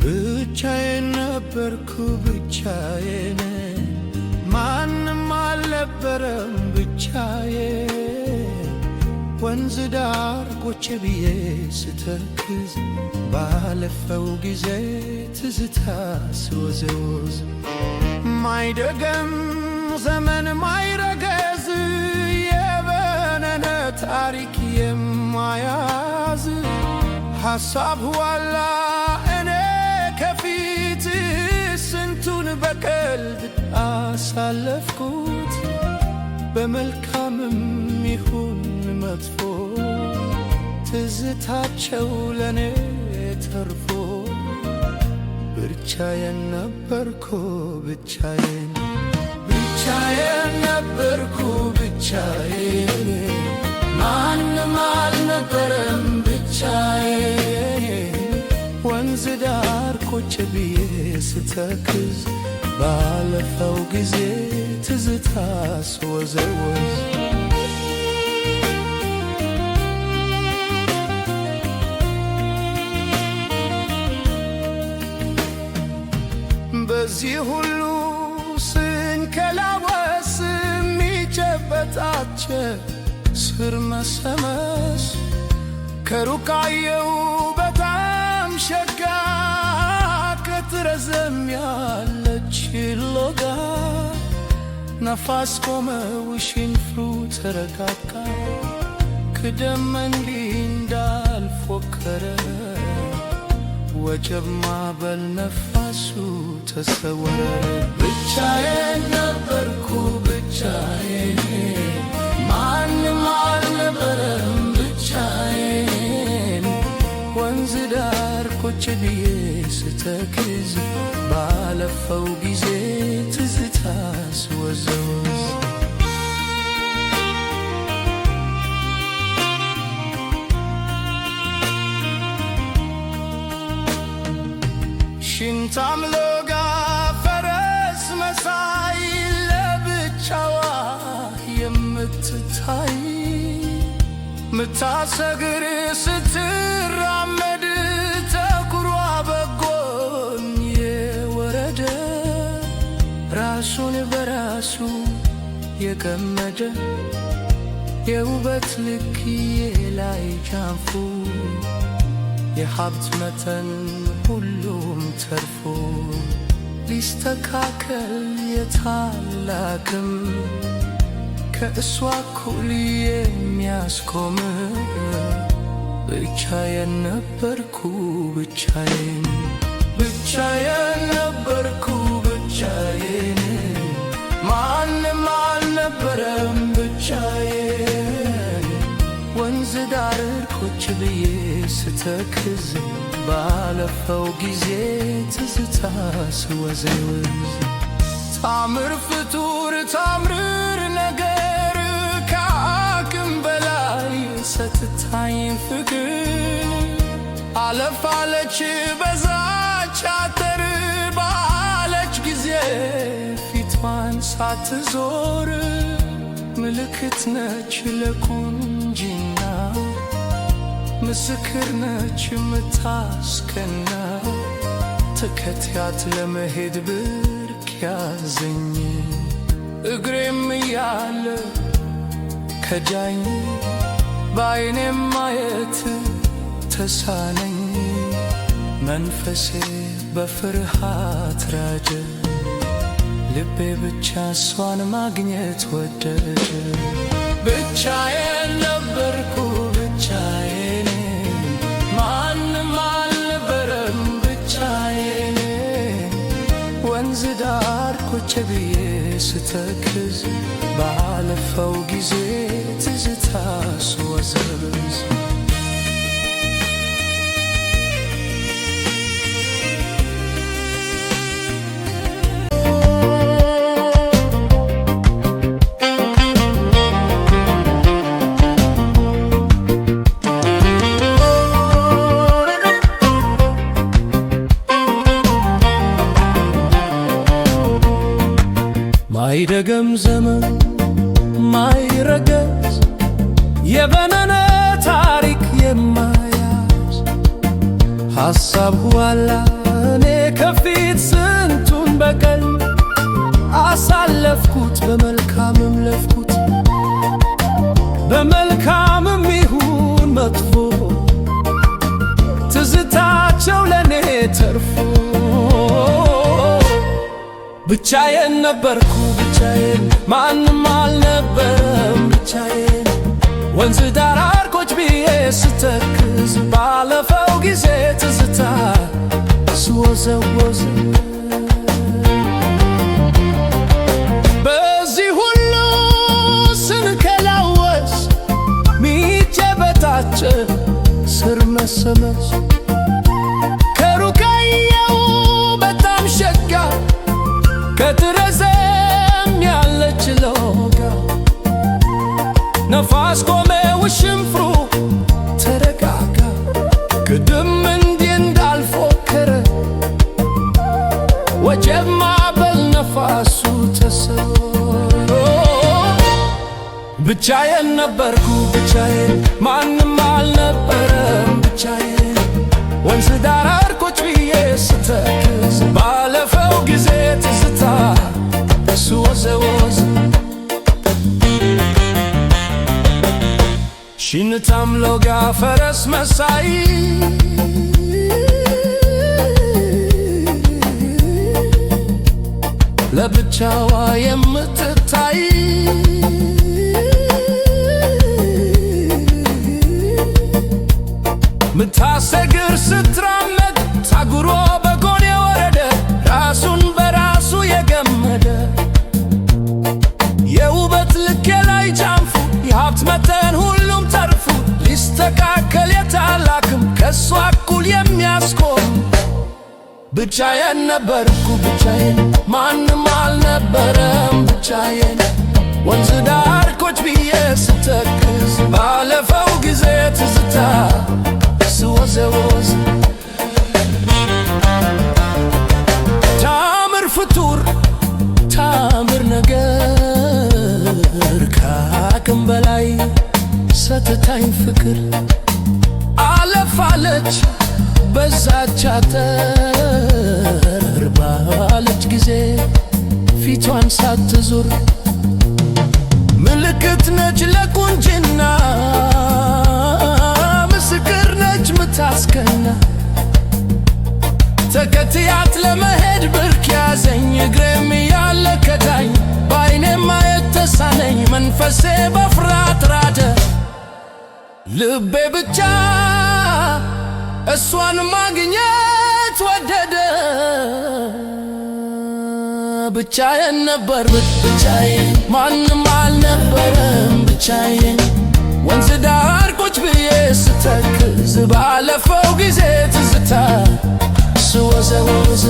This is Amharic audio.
ብቻዬን ነበርኩ ብቻዬን ማንም አልነበረም ብቻዬን ወንዝ ዳር ቁጭ ብዬ ስተክዝ ባለፈው ጊዜ ትዝታ ስወዘወዝ ማይደገም ዘመን ማይረገዝ የበነነ ታሪክ የማያዝ ሐሳብ ዋላ እኔ ከፊት ስንቱን በቀልድ አሳለፍኩት በመልካምም ይሁን መጥፎ ትዝታቸው ለኔ ተርፎ ብቻዬን ነበርኩ ብቻዬን ነበርኩ ብቻዬን ማንም አልነበረም ብቻዬን ወንዝ ዳር ቁጭ ብዬ ስተክዝ ባለፈው ጊዜ ትዝታ ስወዘወዝ በዚህ ሁሉ ስንከላወስ የሚጨበጣች ስር መሰመስ ከሩቅ አየሁ በጣም ሸጋ ከትረዘም ያለች ሎጋ ነፋስ ቆመ ውሽንፍሩ ተረጋጋ ክደመንዲ እንዳልፎከረ ወጀብ ማዕበል ነፋሱ ተሰወረ ብቻዬን ነበርኩ ብቻዬን ማንም አልነበረም ብቻዬን ወንዝ ዳር ቁጭ ብዬ ስተክዝ ባለፈው ጊዜ ትዝታ ስወዘወዝ ሽንታም ሎጋ ፈረስ መሳይ ለብቻዋ የምትታይ ምታሰግር ስትራመድ ተኩሯ በጎን የወረደ ራሱን በራሱ የገመደ የውበት ልክዬ ላይ ጃንፉ የሀብት መጠን ሁሉም ተርፎ ሊስተካከል የታላቅም ከእሷ እኩል የሚያስቆም ብቻዬን ነበርኩ ብቻዬን ነበርኩ ብቻዬን ማንም አልነበረም ብቻዬን ወንዝ ዳር ቁጭ ብዬ ስተክዝ ባለፈው ጊዜ ትዝታ ስወዘወዝ ታምር ፍጡር ታምር ነገር ከአቅም በላይ ሰትታኝ ፍቅር አለፋለች በዛች አተር ባለች ጊዜ ፊቷን ሳትዞር ምልክት ነች ለቁንጅና ምስክር ነች ምታስቀና ተከትያት ለመሄድ ብርክ ያዘኝ እግሬም እያለ ከጃኝ በዓይኔም ማየት ተሳነኝ መንፈሴ በፍርሃት ራጀ ልቤ ብቻ እሷን ማግኘት ወደደ ብቻዬን ነበርኩ ብቻዬን ማንም አልነበረም ብቻዬን ወንዝ ዳር ቁጭ ብዬ ስተክዝ ባለፈው ጊዜ ትዝ ማይደገም ዘመን ማይረገዝ የበነነ ታሪክ የማያዝ ሐሳብ ኋላ እኔ ከፊት ስንቱን በቀል አሳለፍኩት በመልካምም ለፍኩት በመልካምም ይሁን መጥፎ ትዝታቸው ለኔ ተርፎ ብቻዬን ነበርኩ ብቻዬን ማንም አልነበረም ብቻዬን ወንዝ ዳር ቁጭ ብዬ ስተክዝ ባለፈው ጊዜ ትዝታ ስወዘወዝ በዚህ ሁሉ ስንከላወስ ሚጨበጣጭ ስር መሰመስ ከሩቃየው በጣም ሸጋ ከትረዘም ያለች ሎጋ ነፋስ ቆመ ውሽንፍሩ ተረጋጋ ቅድም እንዲህ እንዳልፎከረ ወጀብ ማዕበል ነፋሱ ተሰሮ ብቻዬን ነበርኩ ብቻዬን ማንም አልነበረም ብቻዬን ወንዝ ዳር ቁጭ ብዬ ስተክዝ ባለፈው ጊዜ ትዝታ ስወዘወዝ ሽንታም ሎጋ ፈረስ መሳይ ለብቻዋ የምትታይ ምታሰግር ስትራመድ ፀጉሯ በጎን የወረደ ራሱን በራሱ የገመደ የውበት ልክ ላይ ጫንፉ የሀብት መጠን ሁሉም ተርፉ ሊስተካከል የታላክም ከሷ እኩል የሚያስቆም ብቻዬን ነበርኩ ብቻዬን ማንም አልነበረም ብቻዬን ወንዝ ዳር ቁጭ ብዬ ስተክዝ ባለፈው ጊዜ ትዝታ ስወዘወዝ ታምር ፍጡር ታምር ነገር ከአቅም በላይ ሰትታኝ ፍቅር አለፋለች በዛች አተር ባለች ጊዜ ፊቷን ሳትዞር ምልክት ነች ለቁንጅና ምስክር ነች ምታስከና ተከትያት ለመሄድ ብርክ ያዘኝ እግሬም ያለከዳኝ በዓይኔም ማየት ተሳነኝ መንፈሴ በፍርሃት ራደ ልቤ ብቻ እሷን ማግኘት ወደደ ብቻዬን ነበር ብቻዬን ማንም አልነበረም ብቻዬን ወንዝ ዳር ቁጭ ብዬ ስተክዝ ባለፈው ጊዜ ትዝታ ስወዘወዝ